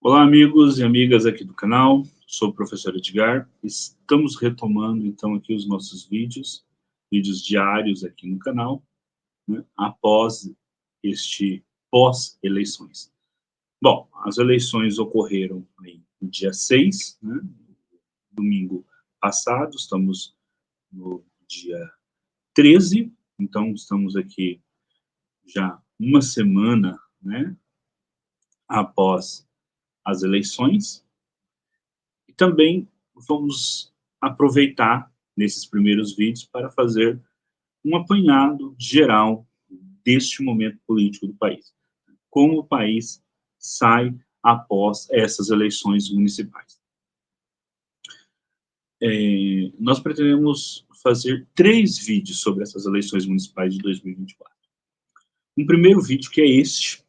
Olá, amigos e amigas aqui do canal. Sou o professor Edgar. Estamos retomando, então, aqui os nossos vídeos diários aqui no canal, né, após este pós-eleições. Bom, as eleições ocorreram aí no dia 6, né, domingo passado, estamos no dia 13, então estamos aqui já uma semana, né, após as eleições. E também vamos aproveitar nesses primeiros vídeos para fazer um apanhado geral deste momento político do país. Como o país sai após essas eleições municipais. Nós pretendemos fazer 3 vídeos sobre essas eleições municipais de 2024. Um primeiro vídeo, que é este,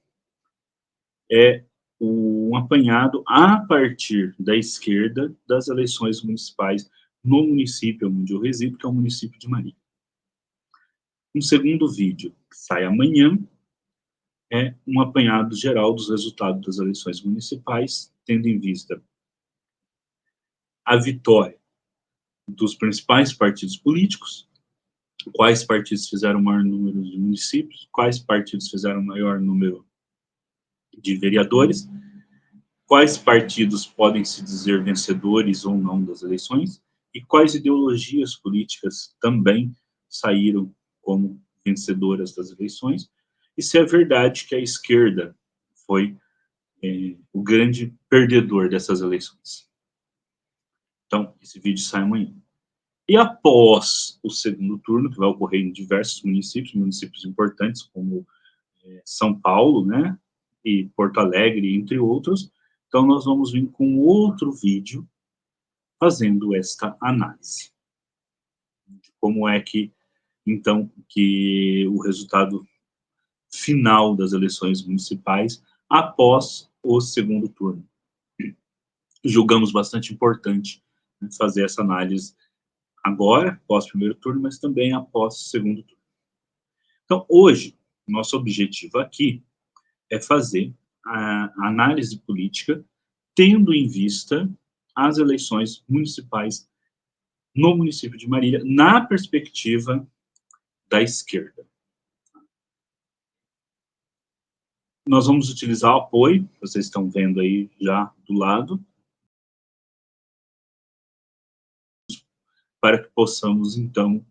é um apanhado a partir da esquerda das eleições municipais no município onde eu resido, que é o município de Marília. Um segundo vídeo, que sai amanhã, é um apanhado geral dos resultados das eleições municipais, tendo em vista a vitória dos principais partidos políticos, quais partidos fizeram o maior número de municípios, quais partidos fizeram o maior número de vereadores, quais partidos podem se dizer vencedores ou não das eleições, e quais ideologias políticas também saíram como vencedoras das eleições, e se é verdade que a esquerda foi o grande perdedor dessas eleições. Então, esse vídeo sai amanhã. E após o segundo turno, que vai ocorrer em diversos municípios importantes, como São Paulo, né, e Porto Alegre, entre outros, então nós vamos vir com outro vídeo fazendo esta análise. De como é que, então, que o resultado final das eleições municipais após o segundo turno. Julgamos bastante importante, né, fazer essa análise agora, após o primeiro turno, mas também após o segundo turno. Então, hoje, nosso objetivo aqui é fazer a análise política tendo em vista as eleições municipais no município de Marília, na perspectiva da esquerda. Nós vamos utilizar o apoio, vocês estão vendo aí já do lado, para que possamos, então,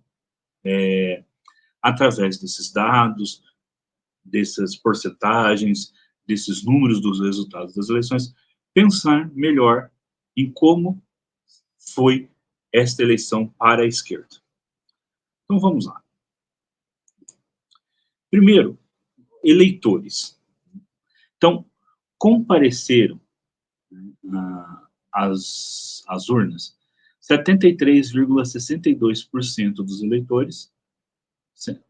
através desses dados, dessas porcentagens, desses números dos resultados das eleições, pensar melhor em como foi esta eleição para a esquerda. Então, vamos lá. Primeiro, eleitores. Então, compareceram, né, às urnas 73,62% dos eleitores,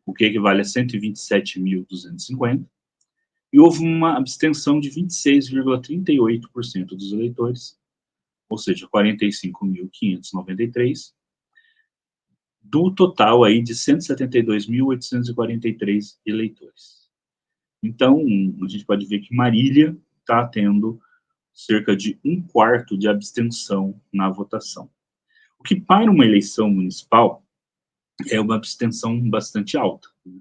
o que equivale a 127.250, e houve uma abstenção de 26,38% dos eleitores, ou seja, 45.593, do total aí de 172.843 eleitores. Então, a gente pode ver que Marília está tendo cerca de 1/4 de abstenção na votação. O que para uma eleição municipal é uma abstenção bastante alta, né?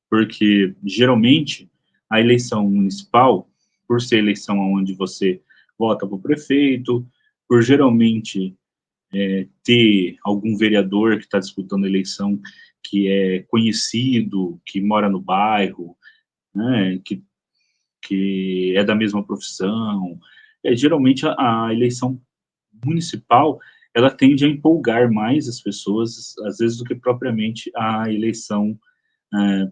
Porque geralmente a eleição municipal, por ser eleição onde você vota para o prefeito, por geralmente ter algum vereador que está disputando a eleição que é conhecido, que mora no bairro, né, que é da mesma profissão, geralmente a eleição municipal, ela tende a empolgar mais as pessoas, às vezes, do que propriamente a eleição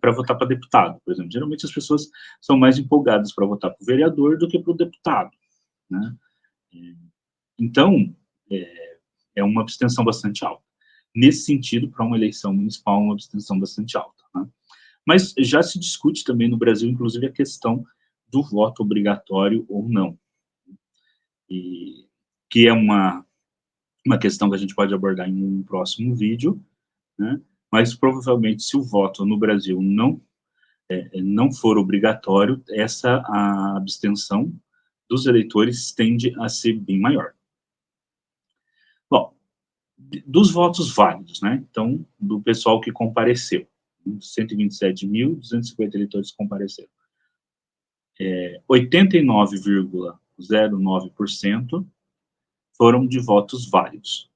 para votar para deputado, por exemplo. Geralmente as pessoas são mais empolgadas para votar para o vereador do que para o deputado, né? Então, é uma abstenção bastante alta. Nesse sentido, para uma eleição municipal, uma abstenção bastante alta, né? Mas já se discute também no Brasil, inclusive, a questão do voto obrigatório ou não. E que é uma questão que a gente pode abordar em um próximo vídeo, né? Mas provavelmente, se o voto no Brasil não for obrigatório, essa a abstenção dos eleitores tende a ser bem maior. Bom, dos votos válidos, né? Então, do pessoal que compareceu, 127.250 eleitores compareceram. 89,09% foram de votos válidos.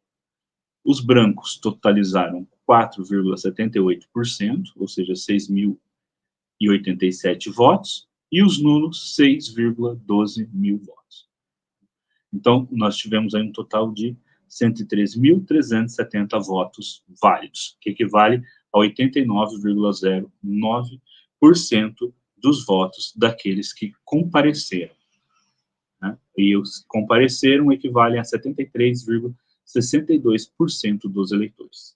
Os brancos totalizaram 4,78%, ou seja, 6.087 votos, e os nulos, 6,12 mil votos. Então, nós tivemos aí um total de 103.370 votos válidos, que equivale a 89,09% dos votos daqueles que compareceram. Né? E os que compareceram equivalem a 73,62% dos eleitores.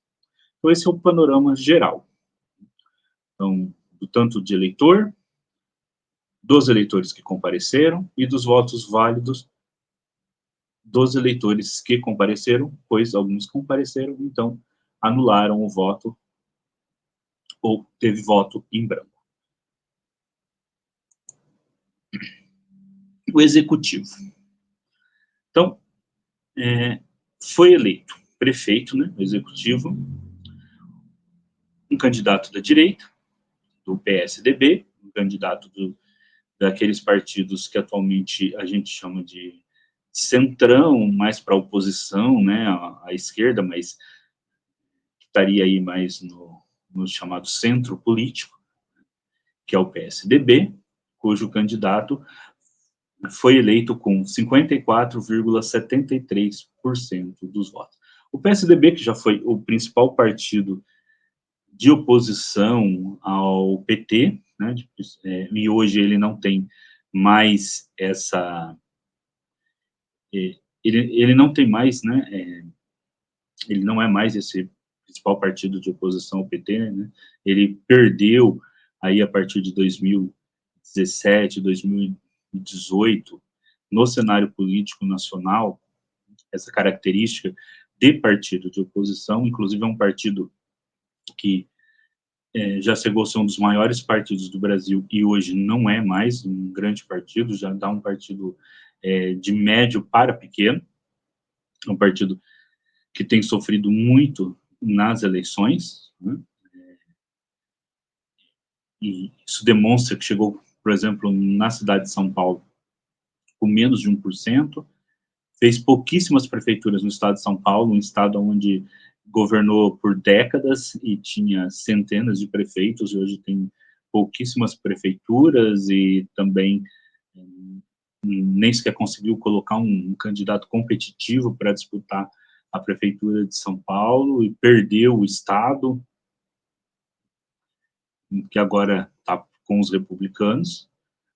Então, esse é o panorama geral. Então, do tanto de eleitor, dos eleitores que compareceram e dos votos válidos dos eleitores que compareceram, pois alguns compareceram, então anularam o voto ou teve voto em branco. O executivo. Então, foi eleito prefeito, né, o executivo, um candidato da direita, do PSDB, um candidato daqueles partidos que atualmente a gente chama de centrão, mais para a oposição, né, à esquerda, mas estaria aí mais no chamado centro político, que é o PSDB, cujo candidato foi eleito com 54,73% dos votos. O PSDB, que já foi o principal partido de oposição ao PT, né, e hoje ele não tem mais essa... Ele não tem mais, né, ele não é mais esse principal partido de oposição ao PT, né, ele perdeu aí a partir de 2017, 2018, no cenário político nacional, essa característica de partido de oposição, inclusive é um partido que já chegou a ser um dos maiores partidos do Brasil e hoje não é mais um grande partido, já dá um partido de médio para pequeno, um partido que tem sofrido muito nas eleições, né? E isso demonstra que chegou, por exemplo, na cidade de São Paulo, com menos de 1%, fez pouquíssimas prefeituras no estado de São Paulo, um estado onde governou por décadas e tinha centenas de prefeitos, e hoje tem pouquíssimas prefeituras e também nem sequer conseguiu colocar um candidato competitivo para disputar a prefeitura de São Paulo e perdeu o estado, que agora está com os republicanos,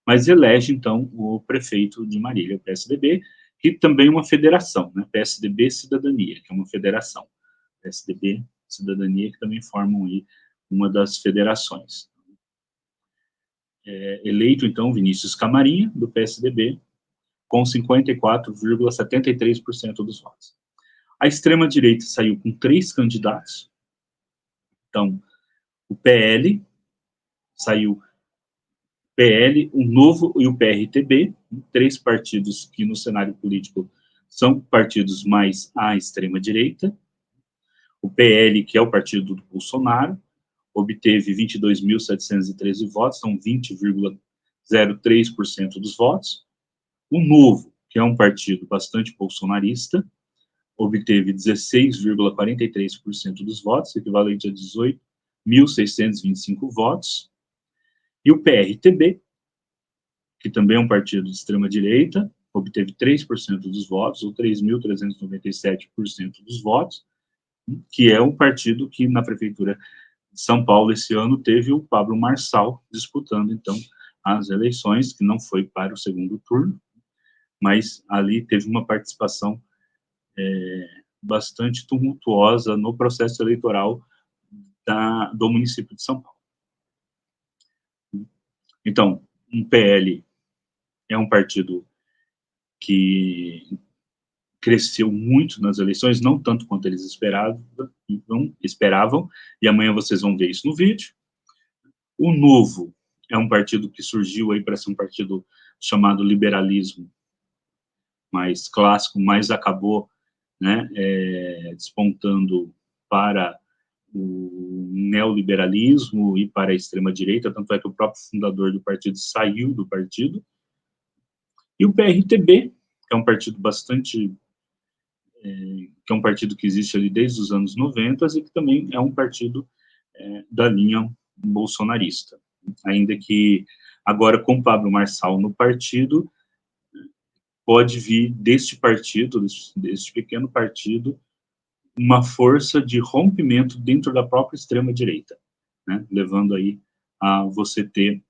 mas elege, então, o prefeito de Marília, o PSDB, que também é uma federação, né? PSDB Cidadania, que é uma federação. PSDB Cidadania, que também formam aí uma das federações. Eleito, então, Vinícius Camarinha, do PSDB, com 54,73% dos votos. A extrema-direita saiu com 3 candidatos. Então, o PL saiu PL, o Novo e o PRTB, 3 partidos que no cenário político são partidos mais à extrema-direita. O PL, que é o partido do Bolsonaro, obteve 22.713 votos, são 20,03% dos votos. O Novo, que é um partido bastante bolsonarista, obteve 16,43% dos votos, equivalente a 18.625 votos. E o PRTB, que também é um partido de extrema-direita, obteve 3% dos votos, ou 3.397% dos votos, que é um partido que na prefeitura de São Paulo esse ano teve o Pablo Marçal disputando, então, as eleições, que não foi para o segundo turno, mas ali teve uma participação bastante tumultuosa no processo eleitoral do município de São Paulo. Então, um PL é um partido que cresceu muito nas eleições, não tanto quanto eles esperavam, e amanhã vocês vão ver isso no vídeo. O Novo é um partido que surgiu aí para ser um partido chamado liberalismo, mais clássico, mas acabou, né, despontando para o neoliberalismo e para a extrema-direita, tanto é que o próprio fundador do partido saiu do partido, e o PRTB, que é um partido bastante, que é um partido que existe ali desde os anos 90 e que também é um partido da linha bolsonarista, ainda que agora com Pablo Marçal no partido, pode vir deste partido, deste pequeno partido, uma força de rompimento dentro da própria extrema-direita, né, levando aí a você ter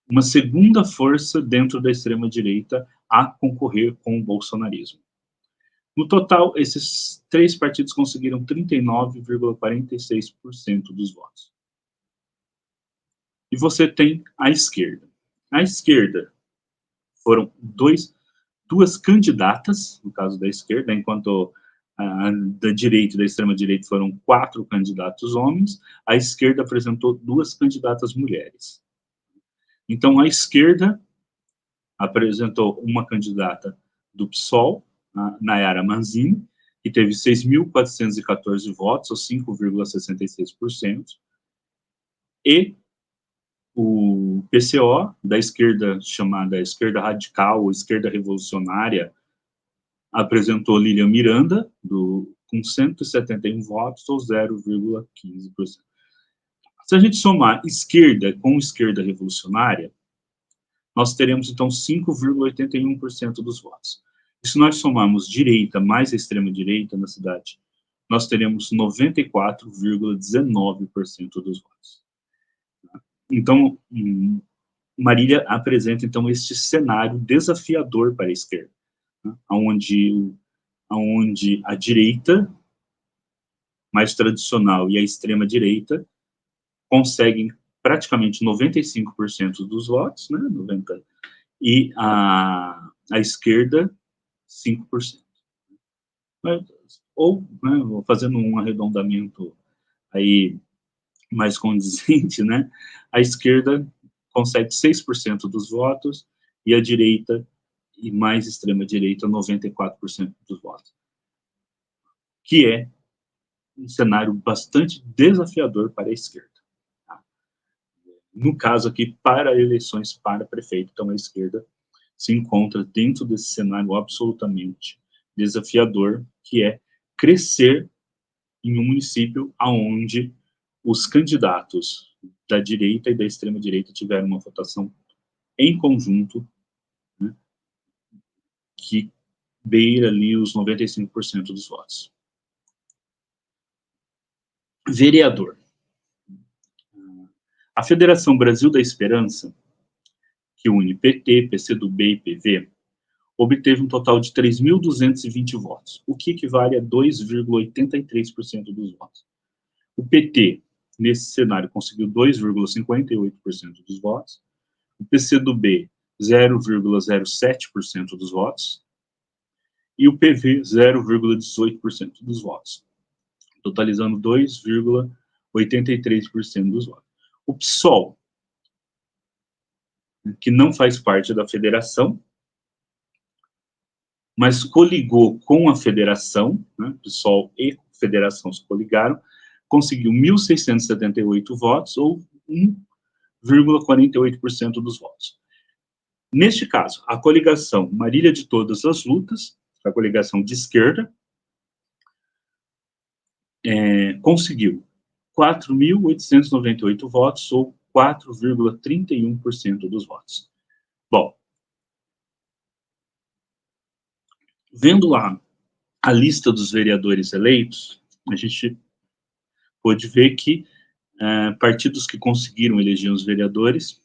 uma segunda força dentro da extrema-direita a concorrer com o bolsonarismo. No total, esses três partidos conseguiram 39,46% dos votos. E você tem a esquerda. A esquerda foram duas candidatas, no caso da esquerda, enquanto da direita e da extrema-direita foram 4 candidatos homens, a esquerda apresentou 2 candidatas mulheres. Então, a esquerda apresentou uma candidata do PSOL, a Nayara Manzini, que teve 6.414 votos, ou 5,66%, e o PCO, da esquerda chamada esquerda radical ou esquerda revolucionária, apresentou Lilian Miranda, com 171 votos, ou 0,15%. Se a gente somar esquerda com esquerda revolucionária, nós teremos, então, 5,81% dos votos. E se nós somarmos direita mais a extrema-direita na cidade, nós teremos 94,19% dos votos. Então, Marília apresenta, então, este cenário desafiador para a esquerda, né, onde a direita mais tradicional e a extrema-direita conseguem praticamente 95% dos votos, né, 90%, e a esquerda, 5%. Ou, né, fazendo um arredondamento aí mais condizente, né, a esquerda consegue 6% dos votos e a direita, e mais extrema-direita, 94% dos votos. Que é um cenário bastante desafiador para a esquerda. Tá? No caso aqui, para eleições para prefeito, então a esquerda se encontra dentro desse cenário absolutamente desafiador, que é crescer em um município onde os candidatos da direita e da extrema-direita tiveram uma votação em conjunto, né, que beira ali os 95% dos votos. Vereador. A Federação Brasil da Esperança, que une PT, PCdoB e PV, obteve um total de 3.220 votos, o que equivale a 2,83% dos votos. O PT, nesse cenário, conseguiu 2,58% dos votos, o PCdoB, 0,07% dos votos, e o PV, 0,18% dos votos, totalizando 2,83% dos votos. O PSOL, que não faz parte da federação, mas coligou com a federação, né, PSOL e federação se coligaram, conseguiu 1.678 votos, ou 1,48% dos votos. Neste caso, a coligação Marília de Todas as Lutas, a coligação de esquerda, conseguiu 4.898 votos, ou 4,31% dos votos. Bom, vendo lá a lista dos vereadores eleitos, a gente pôde ver que partidos que conseguiram eleger os vereadores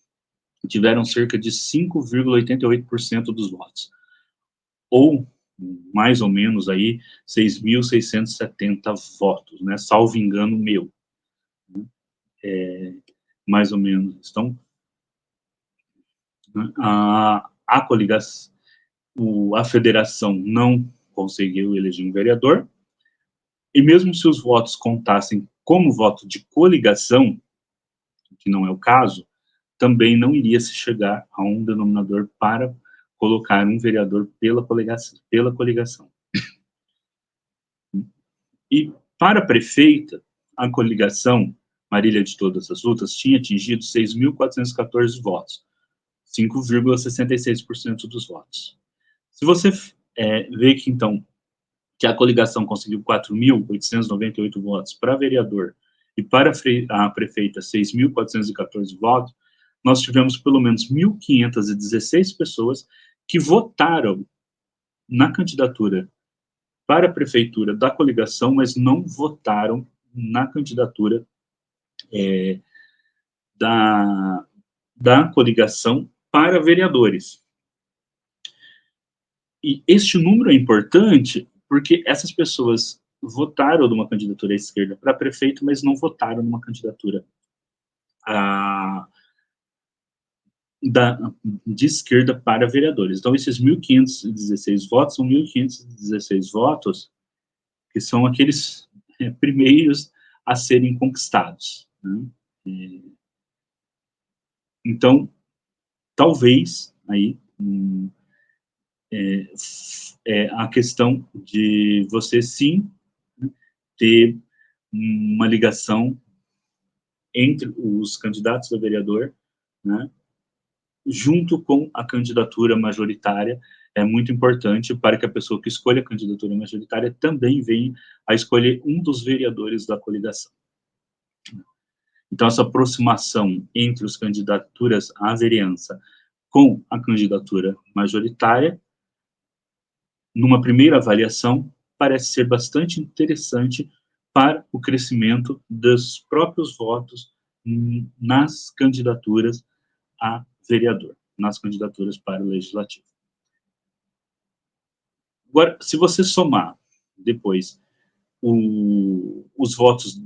tiveram cerca de 5,88% dos votos, ou mais ou menos aí 6.670 votos, né, salvo engano meu, mais ou menos. Então, a coligação, a federação não conseguiu eleger um vereador, e mesmo se os votos contassem como voto de coligação, que não é o caso, também não iria se chegar a um denominador para colocar um vereador pela coligação. E para a prefeita, a coligação Marília de Todas as Lutas tinha atingido 6.414 votos, 5,66% dos votos. Se você vê que, então, que a coligação conseguiu 4.898 votos para vereador e para a prefeita 6.414 votos, nós tivemos pelo menos 1.516 pessoas que votaram na candidatura para a prefeitura da coligação, mas não votaram na candidatura da coligação para vereadores. E este número é importante porque essas pessoas votaram numa candidatura à esquerda para prefeito, mas não votaram numa candidatura de esquerda para vereadores. Então, esses 1.516 votos são 1.516 votos que são aqueles primeiros a serem conquistados, né? Então, talvez, aí, a questão de você, sim, ter uma ligação entre os candidatos a vereador, né, junto com a candidatura majoritária, é muito importante para que a pessoa que escolha a candidatura majoritária também venha a escolher um dos vereadores da coligação. Então, essa aproximação entre as candidaturas à vereança com a candidatura majoritária, numa primeira avaliação, parece ser bastante interessante para o crescimento dos próprios votos nas candidaturas a vereador, nas candidaturas para o legislativo. Agora, se você somar depois os votos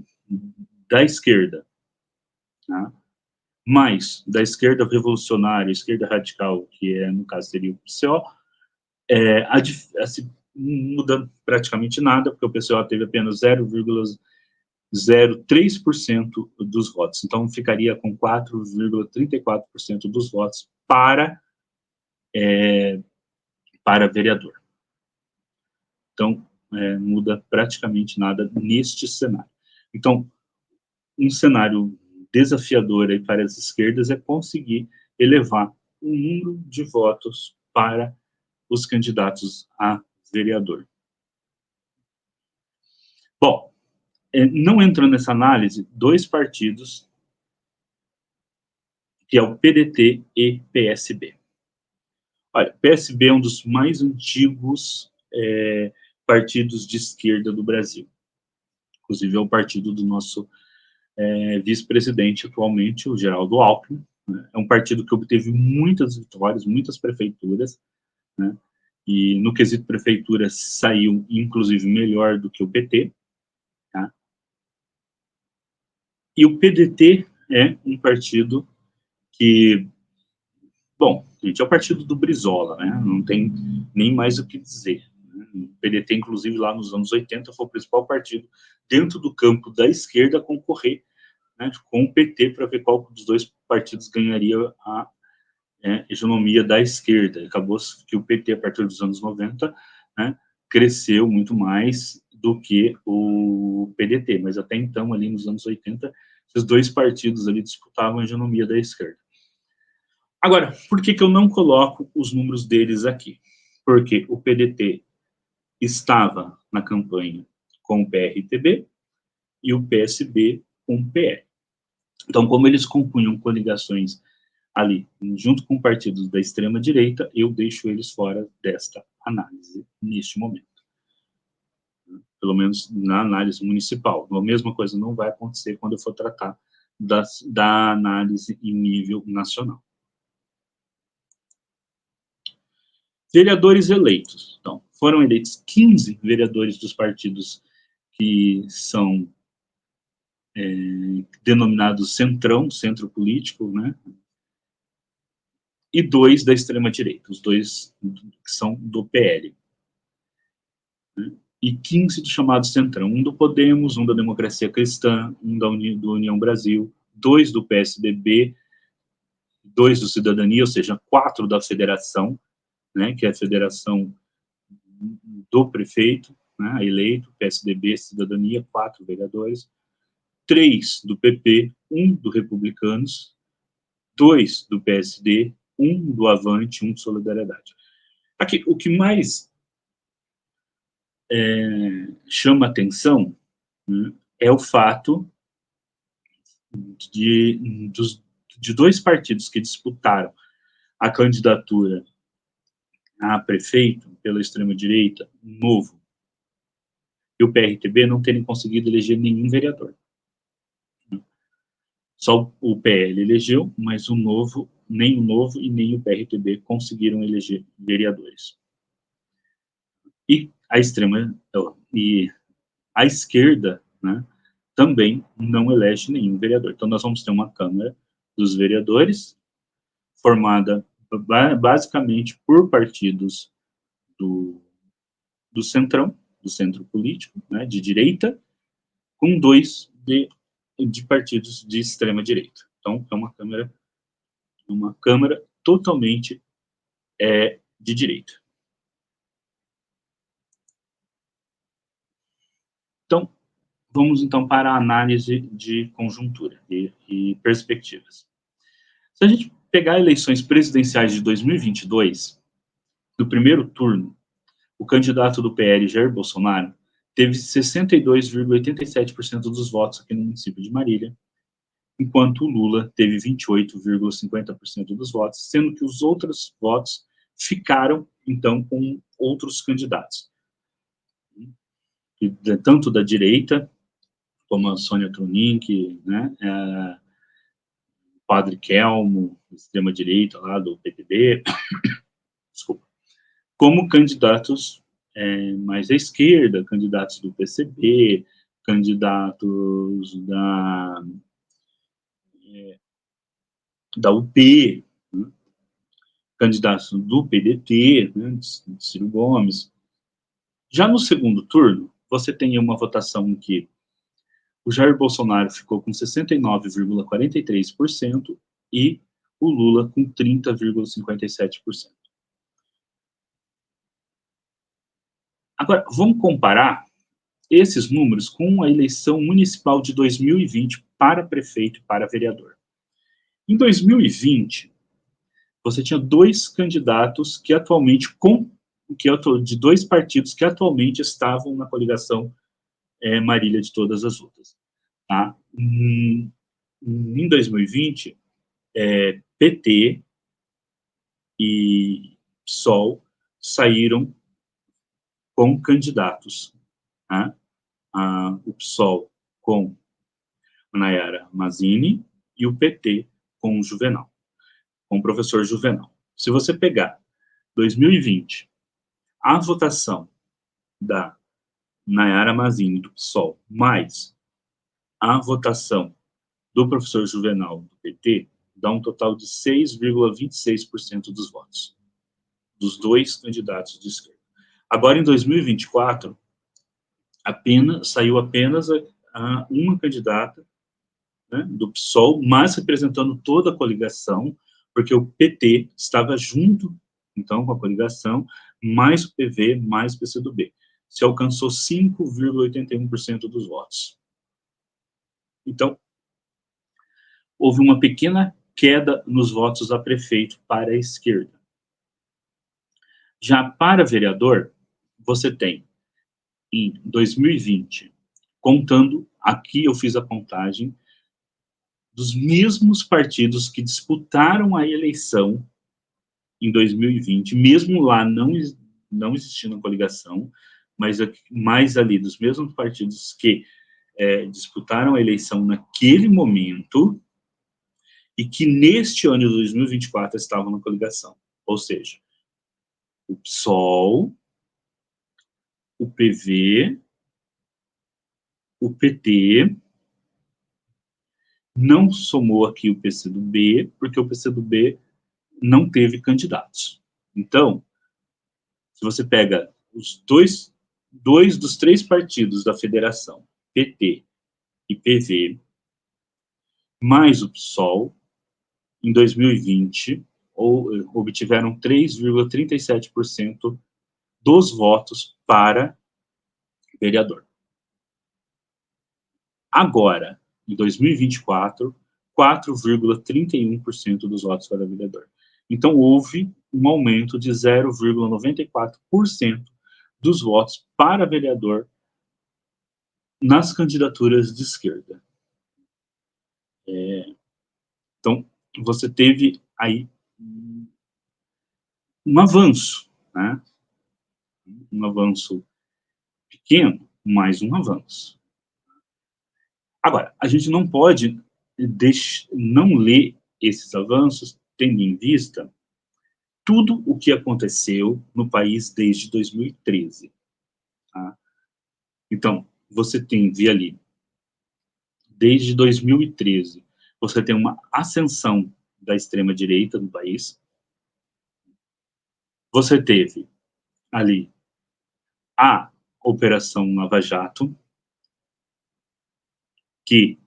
da esquerda, tá, mais da esquerda revolucionária, esquerda radical, que no caso seria o PCO, muda praticamente nada, porque o PCO teve apenas 0,03% dos votos. Então, ficaria com 4,34% dos votos para vereador. Então, muda praticamente nada neste cenário. Então, um cenário desafiador aí para as esquerdas é conseguir elevar o número de votos para os candidatos a vereador. Bom, não entrando nessa análise, dois partidos, que é o PDT e PSB. Olha, PSB é um dos mais antigos partidos de esquerda do Brasil. Inclusive, é o partido do nosso vice-presidente atualmente, o Geraldo Alckmin. Né? É um partido que obteve muitas vitórias, muitas prefeituras, né? E no quesito prefeitura saiu, inclusive, melhor do que o PT. Tá? E o PDT é um partido que, bom, gente, é o partido do Brizola, né? Não tem nem mais o que dizer. Né? O PDT, inclusive, lá nos anos 80, foi o principal partido dentro do campo da esquerda a concorrer, né, com o PT para ver qual dos dois partidos ganharia a hegemonia da esquerda. Acabou que o PT, a partir dos anos 90, né, cresceu muito mais do que o PDT, mas até então, ali nos anos 80, esses dois partidos ali disputavam a hegemonia da esquerda. Agora, por que eu não coloco os números deles aqui? Porque o PDT estava na campanha com o PRTB e o PSB com o PL. Então, como eles compunham coligações ali, junto com partidos da extrema-direita, eu deixo eles fora desta análise neste momento. Pelo menos na análise municipal. A mesma coisa não vai acontecer quando eu for tratar da análise em nível nacional. Vereadores eleitos. Então, foram eleitos 15 vereadores dos partidos que são denominados centrão, centro político, né? E 2 da extrema-direita, os 2 que são do PL. Né? E 15 do chamado centrão, um do Podemos, um da Democracia Cristã, um do União Brasil, 2 do PSDB, 2 do Cidadania, ou seja, 4 da Federação, né, que é a federação do prefeito, né, eleito, PSDB, Cidadania, 4 vereadores, 3 do PP, 1 do Republicanos, 2 do PSD, 1 do Avante, 1 do Solidariedade. Aqui, o que mais chama atenção, né, é o fato de 2 partidos que disputaram a candidatura a prefeito pela extrema-direita, Novo, e o PRTB não terem conseguido eleger nenhum vereador. Só o PL elegeu, mas nem o Novo e nem o PRTB conseguiram eleger vereadores. E a esquerda, né, também não elege nenhum vereador. Então nós vamos ter uma Câmara dos Vereadores formada basicamente por partidos do centrão, do centro político, né, de direita, com 2 de partidos de extrema direita. Então é uma Câmara totalmente de direita. Então, vamos então para a análise de conjuntura e perspectivas. Se a gente pegar eleições presidenciais de 2022, no primeiro turno, o candidato do PL, Jair Bolsonaro, teve 62,87% dos votos aqui no município de Marília, enquanto o Lula teve 28,50% dos votos, sendo que os outros votos ficaram, então, com outros candidatos, tanto da direita, como a Sônia Tronic, né, o Padre Kelmo, extrema-direita lá do PTB, desculpa, como candidatos mais à esquerda, candidatos do PCB, candidatos da UP, né, candidatos do PDT, né, de Ciro Gomes. Já no segundo turno, você tem uma votação em que o Jair Bolsonaro ficou com 69,43% e o Lula com 30,57%. Agora, vamos comparar esses números com a eleição municipal de 2020 para prefeito e para vereador. Em 2020, você tinha 2 candidatos que atualmente, de 2 partidos que atualmente estavam na coligação Marília de Todas as Lutas. Tá? Em 2020, PT e PSOL saíram com candidatos. Tá? O PSOL com a Nayara Mazzini e o PT com o Juvenal, com o professor Juvenal. Se você pegar 2020, a votação da Nayara Mazzini do PSOL mais a votação do professor Juvenal do PT, dá um total de 6,26% dos votos, dos 2 candidatos de esquerda. Agora, em 2024, saiu apenas uma candidata, né, do PSOL, mas representando toda a coligação, porque o PT estava junto, então, com a coligação, mais o PV, mais o PCdoB. Se alcançou 5,81% dos votos. Então, houve uma pequena queda nos votos a prefeito para a esquerda. Já para vereador, você tem, em 2020, contando, aqui eu fiz a contagem, dos mesmos partidos que disputaram a eleição em 2020, mesmo lá não existindo a coligação, mas mais ali dos mesmos partidos que disputaram a eleição naquele momento e que neste ano de 2024 estavam na coligação. Ou seja, o PSOL, o PV, o PT, não somou aqui o PCdoB, porque o PCdoB não teve candidatos. Então, se você pega os dois dos 3 partidos da federação, PT e PV, mais o PSOL, em 2020, obtiveram 3,37% dos votos para vereador. Agora, em 2024, 4,31% dos votos para vereador. Então, houve um aumento de 0,94% dos votos para vereador nas candidaturas de esquerda. Então, você teve aí um avanço, né? Um avanço pequeno, mas um avanço. Agora, a gente não pode não ler esses avanços tendo em vista tudo o que aconteceu no país desde 2013. Tá? Então, você tem, via ali, desde 2013, você tem uma ascensão da extrema-direita no país. Você teve ali a Operação Lava Jato, que,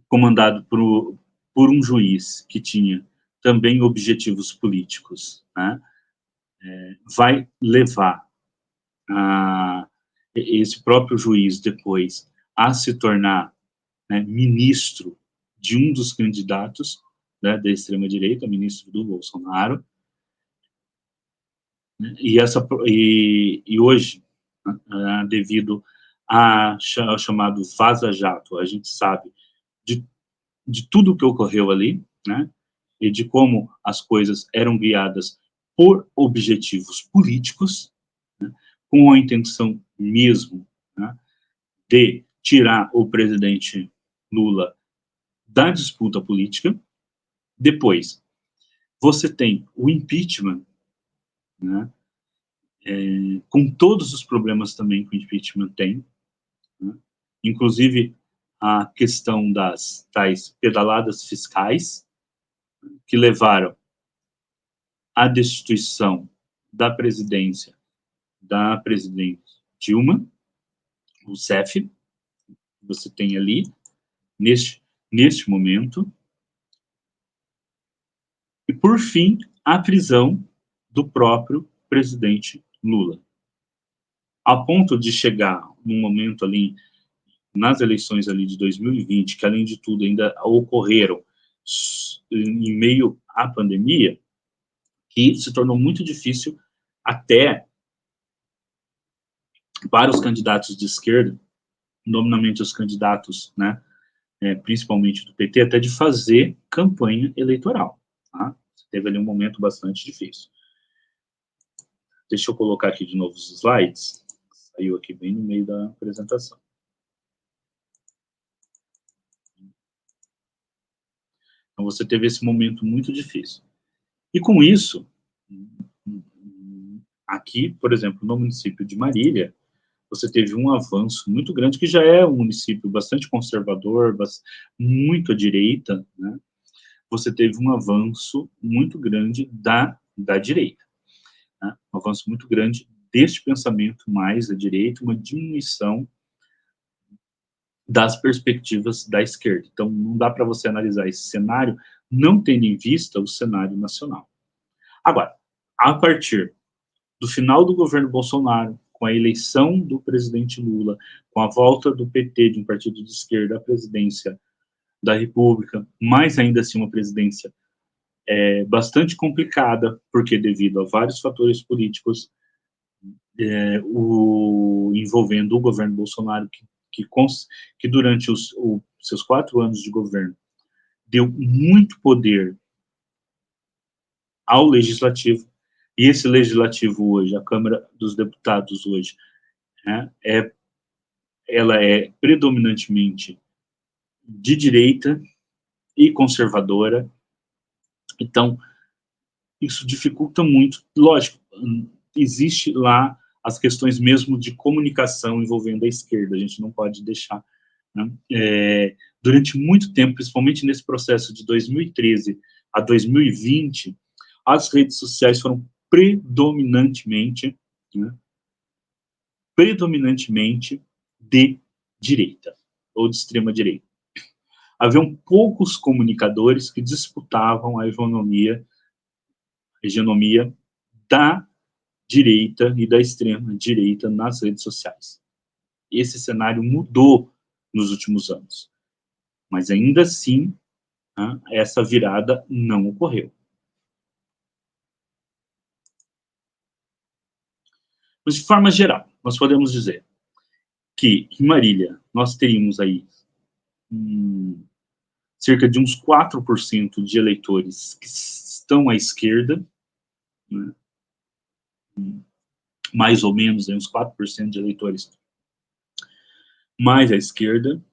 comandado por um juiz que tinha também objetivos políticos, né, vai levar esse próprio juiz depois a se tornar, né, ministro de um dos candidatos, né, da extrema-direita, ministro do Bolsonaro, né, e hoje, devido ao chamado Vaza Jato, a gente sabe de, de tudo o que ocorreu ali, né, e de como as coisas eram guiadas por objetivos políticos, né, com a intenção mesmo, né, de tirar o presidente Lula da disputa política. Depois, você tem o impeachment, né, com todos os problemas também que o impeachment tem, né, inclusive a questão das tais pedaladas fiscais, que levaram à destituição da presidente Dilma, o CEF, você tem ali, neste momento, e, por fim, a prisão do próprio presidente Lula. A ponto de chegar num momento ali, nas eleições ali de 2020, que além de tudo ainda ocorreram em meio à pandemia, que se tornou muito difícil até para os candidatos de esquerda, nominalmente os candidatos, né, principalmente do PT, até de fazer campanha eleitoral. Tá? Teve ali um momento bastante difícil. Deixa eu colocar aqui de novo os slides. Saiu aqui bem no meio da apresentação. Então, você teve esse momento muito difícil. E com isso, aqui, por exemplo, no município de Marília, você teve um avanço muito grande, que já é um município bastante conservador, muito à direita, né? Você teve um avanço muito grande da direita, né? Um avanço muito grande deste pensamento mais à direita, uma diminuição das perspectivas da esquerda. Então, não dá para você analisar esse cenário não tendo em vista o cenário nacional. Agora, a partir do final do governo Bolsonaro, com a eleição do presidente Lula, com a volta do PT, de um partido de esquerda, à presidência da República, mas ainda assim uma presidência bastante complicada, porque devido a vários fatores políticos envolvendo o governo Bolsonaro, que durante os seus 4 anos de governo deu muito poder ao legislativo, e esse legislativo hoje, a Câmara dos Deputados hoje, né, ela é predominantemente de direita e conservadora. Então, isso dificulta muito. Lógico, existe lá as questões mesmo de comunicação envolvendo a esquerda, a gente não pode deixar, né? Durante muito tempo, principalmente nesse processo de 2013 a 2020, as redes sociais foram predominantemente, né, predominantemente de direita, ou de extrema direita. Haviam poucos comunicadores que disputavam a hegemonia hegemonia da direita e da extrema direita nas redes sociais. Esse cenário mudou nos últimos anos, mas ainda assim, né, essa virada não ocorreu. Mas, de forma geral, nós podemos dizer que em Marília nós teríamos aí cerca de uns 4% de eleitores que estão à esquerda, né, mais ou menos, uns 4% de eleitores mais à esquerda,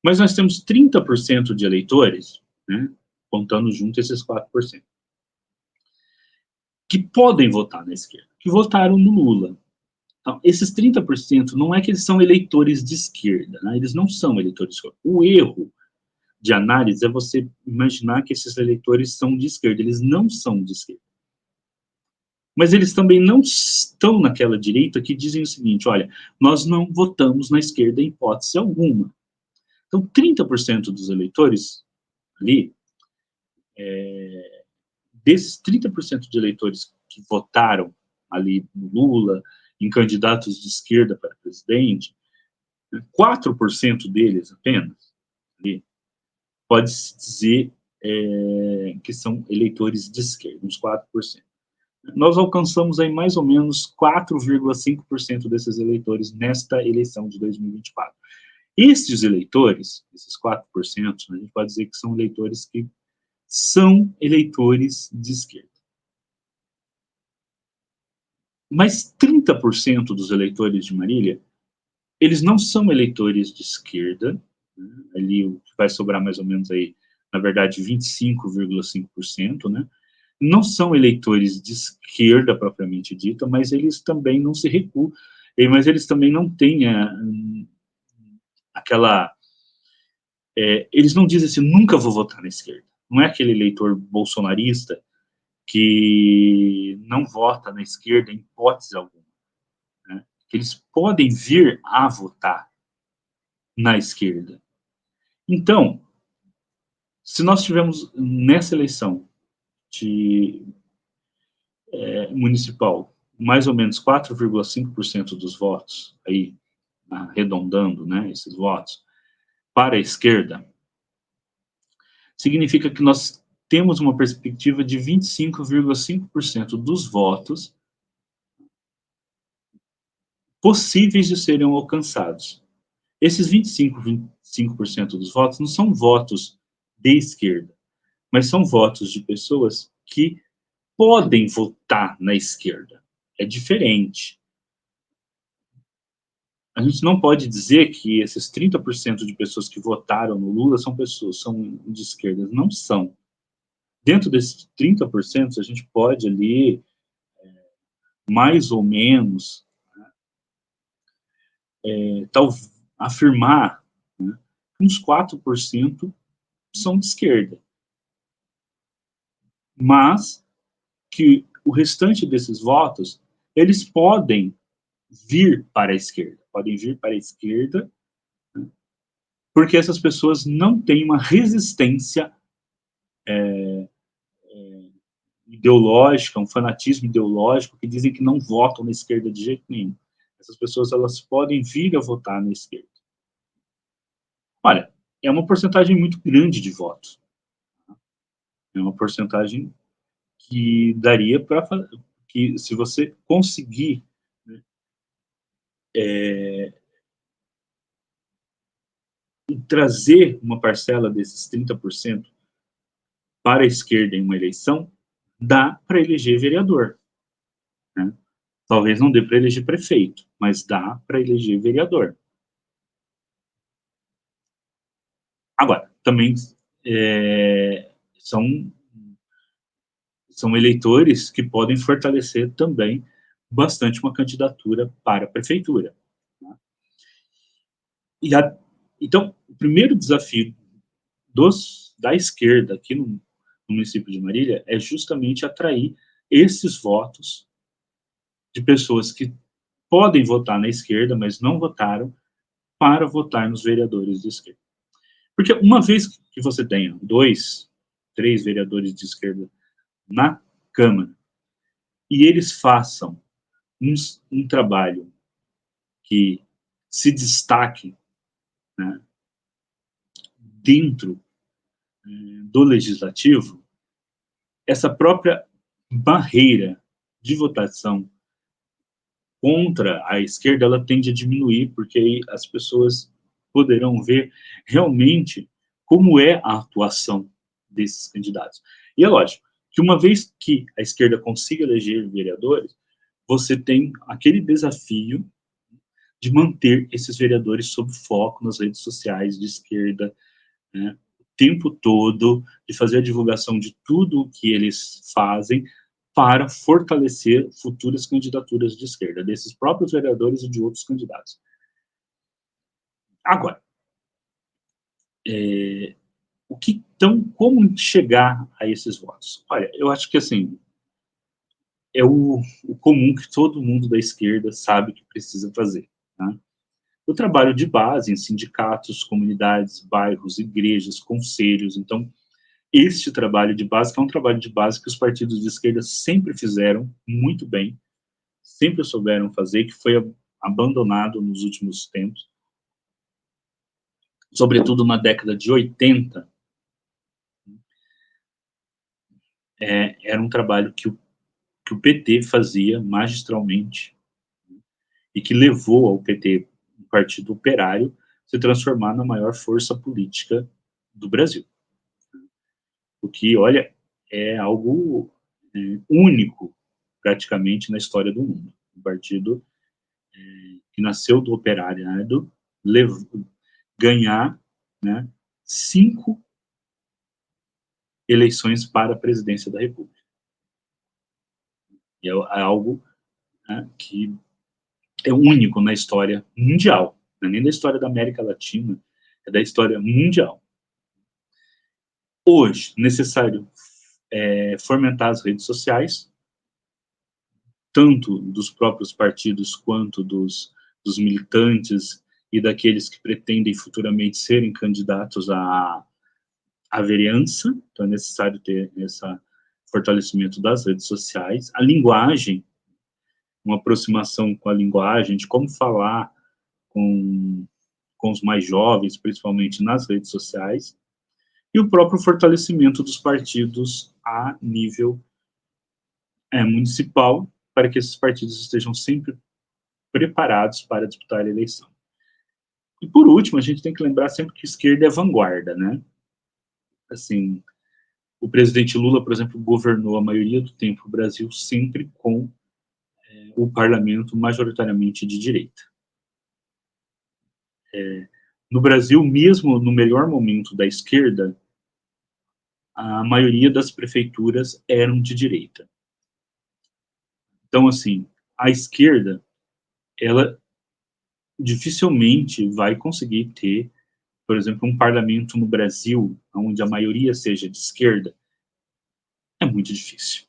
mas nós temos 30% de eleitores, né, contando junto esses 4%, que podem votar na esquerda, que votaram no Lula. Então, esses 30% não é que eles são eleitores de esquerda, né, eles não são eleitores de esquerda. O erro de análise é você imaginar que esses eleitores são de esquerda, eles não são de esquerda. Mas eles também não estão naquela direita que dizem o seguinte, olha, nós não votamos na esquerda em hipótese alguma. Então, 30% dos eleitores ali, desses 30% de eleitores que votaram ali no Lula, em candidatos de esquerda para presidente, 4% deles apenas, ali, pode-se dizer que são eleitores de esquerda, uns 4%. Nós alcançamos aí mais ou menos 4,5% desses eleitores nesta eleição de 2024. Esses eleitores, esses 4%, a gente pode dizer que são eleitores que são eleitores de esquerda. Mas 30% dos eleitores de Marília, eles não são eleitores de esquerda, né? Ali o que vai sobrar mais ou menos aí, na verdade, 25,5%, né? Não são eleitores de esquerda propriamente dita, mas eles também não se recuam, mas eles também não têm aquela... eles não dizem assim, nunca vou votar na esquerda. Não é aquele eleitor bolsonarista que não vota na esquerda em hipótese alguma, né? Que eles podem vir a votar na esquerda. Então, se nós tivermos nessa eleição de municipal mais ou menos 4,5% dos votos, aí arredondando, né, esses votos, para a esquerda, significa que nós temos uma perspectiva de 25,5% dos votos possíveis de serem alcançados. Esses 25% dos votos não são votos de esquerda, mas são votos de pessoas que podem votar na esquerda. É diferente. A gente não pode dizer que esses 30% de pessoas que votaram no Lula são pessoas, são de esquerda. Não são. Dentro desses 30%, a gente pode ali, mais ou menos, tal, afirmar, né, que uns 4% são de esquerda. Mas que o restante desses votos, eles podem vir para a esquerda. Podem vir para a esquerda, né, porque essas pessoas não têm uma resistência ideológica, um fanatismo ideológico, que dizem que não votam na esquerda de jeito nenhum. Essas pessoas, elas podem vir a votar na esquerda. Olha, é uma porcentagem muito grande de votos. É uma porcentagem que daria para... que se você conseguir, né, trazer uma parcela desses 30% para a esquerda em uma eleição, dá para eleger vereador, né? Talvez não dê para eleger prefeito, mas dá para eleger vereador. Agora, também são, são eleitores que podem fortalecer também bastante uma candidatura para a prefeitura, né? Então, o primeiro desafio da esquerda aqui no município de Marília é justamente atrair esses votos de pessoas que podem votar na esquerda, mas não votaram, para votar nos vereadores de esquerda. Porque uma vez que você tenha 2, 3 vereadores de esquerda na Câmara, e eles façam um trabalho que se destaque, né, dentro do legislativo, essa própria barreira de votação contra a esquerda, ela tende a diminuir, porque aí as pessoas poderão ver realmente como é a atuação desses candidatos. E é lógico que uma vez que a esquerda consiga eleger vereadores, você tem aquele desafio de manter esses vereadores sob foco nas redes sociais de esquerda, né, o tempo todo, de fazer a divulgação de tudo o que eles fazem para fortalecer futuras candidaturas de esquerda, desses próprios vereadores e de outros candidatos. Agora, como chegar a esses votos? Olha, eu acho que assim, é o comum que todo mundo da esquerda sabe que precisa fazer, né? O trabalho de base em sindicatos, comunidades, bairros, igrejas, conselhos. Então, este trabalho de base, que é um trabalho de base que os partidos de esquerda sempre fizeram muito bem, sempre souberam fazer, que foi abandonado nos últimos tempos, sobretudo na década de 80, era um trabalho que o PT fazia magistralmente e que levou ao PT, o Partido Operário, se transformar na maior força política do Brasil. O que, olha, é algo único, praticamente, na história do mundo. Um partido que nasceu do operariado, ganhar, né, 5 eleições para a presidência da República. E é algo, né, que é único na história mundial, não é nem da história da América Latina, é da história mundial. Hoje, necessário fomentar as redes sociais, tanto dos próprios partidos quanto dos militantes e daqueles que pretendem futuramente serem candidatos à vereança. Então é necessário ter esse fortalecimento das redes sociais, a linguagem, uma aproximação com a linguagem, de como falar com os mais jovens, principalmente nas redes sociais, e o próprio fortalecimento dos partidos a nível municipal, para que esses partidos estejam sempre preparados para disputar a eleição. E por último, a gente tem que lembrar sempre que a esquerda é vanguarda, né? Assim, o presidente Lula, por exemplo, governou a maioria do tempo o Brasil sempre com o parlamento majoritariamente de direita. No Brasil, mesmo no melhor momento da esquerda, a maioria das prefeituras eram de direita. Então, assim, a esquerda, ela dificilmente vai conseguir ter, por exemplo, um parlamento no Brasil onde a maioria seja de esquerda. É muito difícil.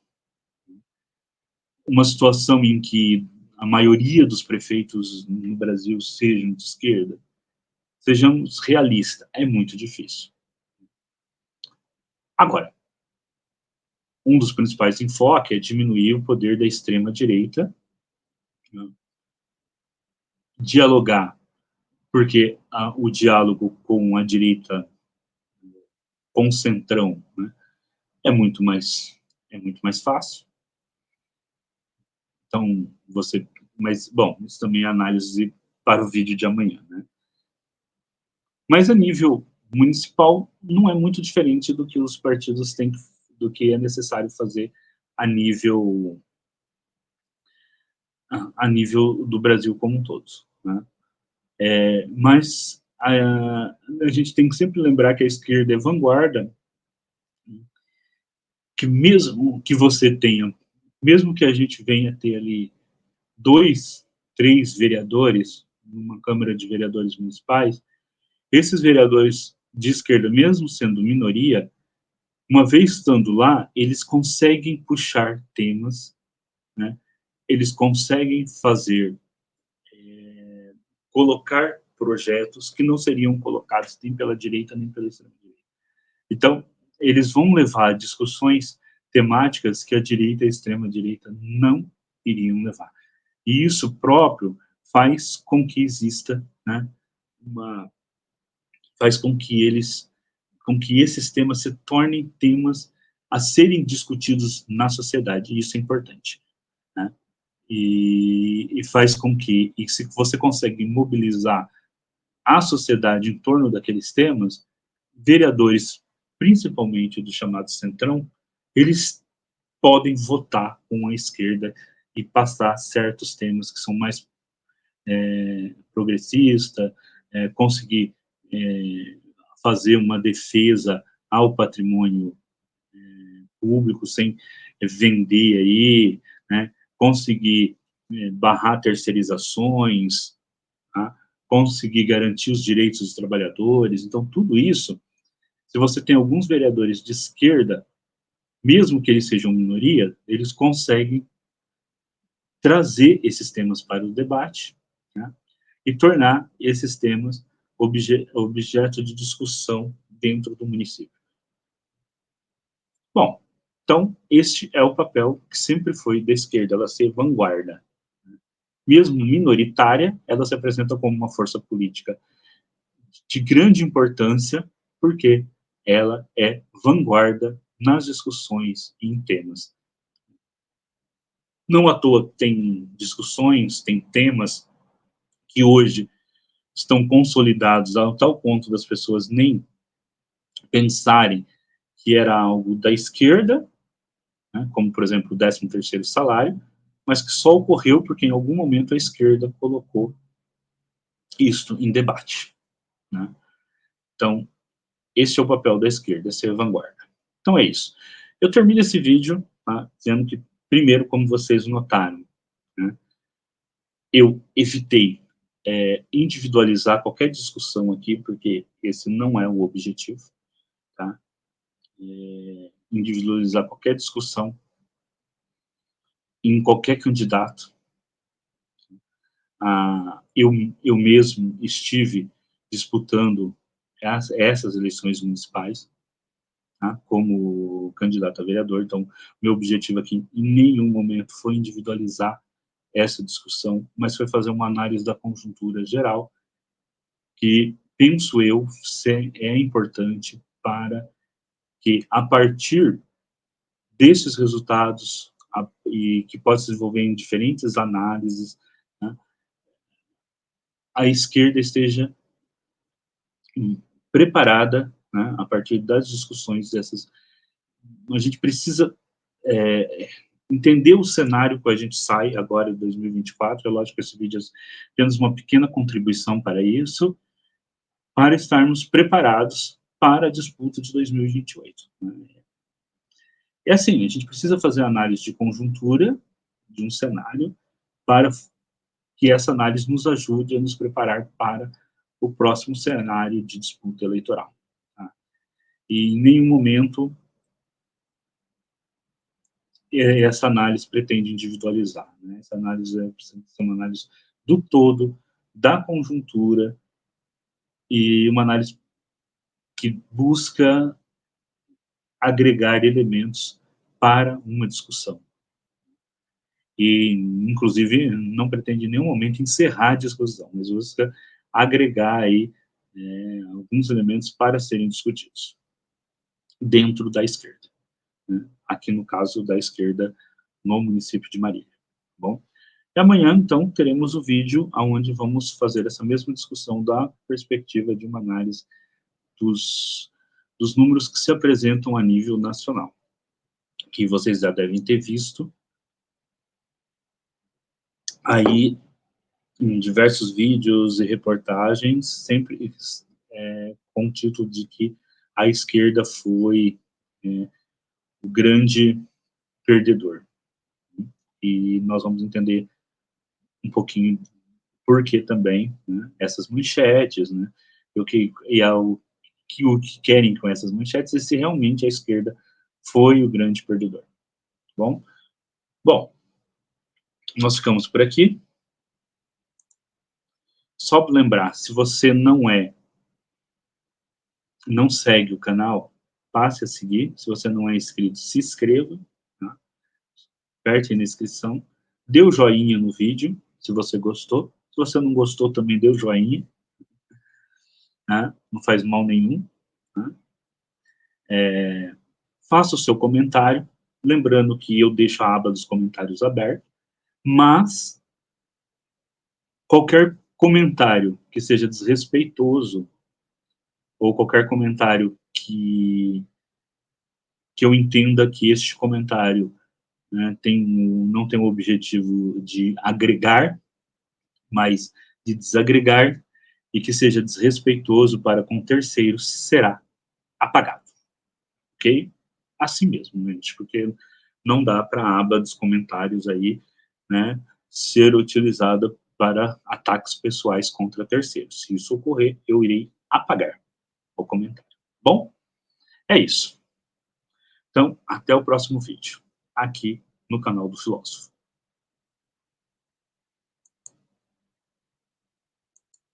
Uma situação em que a maioria dos prefeitos no Brasil sejam de esquerda, sejamos realistas, é muito difícil. Agora, um dos principais enfoques é diminuir o poder da extrema-direita, né? Dialogar, porque o diálogo com a direita, com o centrão, né, é muito mais fácil. Então, mas, bom, isso também é análise para o vídeo de amanhã, né? Mas a nível municipal não é muito diferente do que os partidos têm, do que é necessário fazer a nível do Brasil como um todo, né? Mas a gente tem que sempre lembrar que a esquerda é vanguarda, que mesmo que você tenha, mesmo que a gente venha ter ali 2, 3 vereadores numa Câmara de Vereadores Municipais, esses vereadores de esquerda, mesmo sendo minoria, uma vez estando lá, eles conseguem puxar temas, né? Eles conseguem colocar projetos que não seriam colocados nem pela direita nem pela extrema-direita. Então, eles vão levar discussões, temáticas que a direita e a extrema-direita não iriam levar. E isso próprio faz com que exista, né, faz com que esses temas se tornem temas a serem discutidos na sociedade, e isso é importante, né? E faz com que, e se você consegue mobilizar a sociedade em torno daqueles temas, vereadores, principalmente do chamado Centrão, eles podem votar com a esquerda e passar certos temas que são mais progressistas, conseguir fazer uma defesa ao patrimônio público sem vender aí, né, conseguir barrar terceirizações, tá, conseguir garantir os direitos dos trabalhadores. Então, tudo isso, se você tem alguns vereadores de esquerda, mesmo que eles sejam minoria, eles conseguem trazer esses temas para o debate, né, e tornar esses temas objeto de discussão dentro do município. Bom, então, este é o papel que sempre foi da esquerda, ela ser vanguarda. Mesmo minoritária, ela se apresenta como uma força política de grande importância, porque ela é vanguarda nas discussões e em temas. Não à toa tem discussões, tem temas que hoje estão consolidados a tal ponto das pessoas nem pensarem que era algo da esquerda, né, como, por exemplo, o 13º salário, mas que só ocorreu porque em algum momento a esquerda colocou isto em debate, né? Então, esse é o papel da esquerda, ser vanguarda. Então é isso. Eu termino esse vídeo, tá, dizendo que, primeiro, como vocês notaram, né, eu evitei individualizar qualquer discussão aqui, porque esse não é o objetivo, tá? Individualizar qualquer discussão em qualquer candidato. Eu mesmo estive disputando essas eleições municipais, tá, como candidato a vereador, então meu objetivo aqui em nenhum momento foi individualizar essa discussão, mas foi fazer uma análise da conjuntura geral, que, penso eu, é importante para que, a partir desses resultados, e que pode se desenvolver em diferentes análises, né, a esquerda esteja preparada, né, a partir das discussões dessas. A gente precisa entender o cenário que a gente sai agora de 2024, é lógico que esse vídeo é apenas uma pequena contribuição para isso, para estarmos preparados para a disputa de 2028. Né? É assim, a gente precisa fazer análise de conjuntura de um cenário para que essa análise nos ajude a nos preparar para o próximo cenário de disputa eleitoral. Tá? E em nenhum momento essa análise pretende individualizar. Né? Essa análise precisa ser uma análise do todo, da conjuntura, e uma análise que busca agregar elementos para uma discussão. E, inclusive, não pretende em nenhum momento encerrar a discussão, mas busca agregar aí alguns elementos para serem discutidos dentro da esquerda, né? Aqui no caso da esquerda no município de Marília, tá bom? E amanhã, então, teremos o vídeo onde vamos fazer essa mesma discussão da perspectiva de uma análise dos números que se apresentam a nível nacional, que vocês já devem ter visto aí em diversos vídeos e reportagens, sempre com o título de que a esquerda foi o grande perdedor. E nós vamos entender um pouquinho por que também, né, essas manchetes, né, o que querem com essas manchetes, e se realmente a esquerda foi o grande perdedor. Tá bom? Bom, nós ficamos por aqui. Só para lembrar, se você não segue o canal, passe a seguir. Se você não é inscrito, se inscreva, tá? Aperte aí na inscrição, dê o joinha no vídeo, se você gostou. Se você não gostou, também dê o joinha, tá? Não faz mal nenhum, tá? Faça o seu comentário, lembrando que eu deixo a aba dos comentários aberta, mas qualquer comentário que seja desrespeitoso, ou qualquer comentário que eu entenda que este comentário, né, não tem o objetivo de agregar, mas de desagregar, e que seja desrespeitoso para com terceiros, será apagado, ok? Assim mesmo, gente, porque não dá para a aba dos comentários aí, né, ser utilizada para ataques pessoais contra terceiros. Se isso ocorrer, eu irei apagar o comentário. Bom, é isso. Então, até o próximo vídeo, aqui no canal do Filósofo.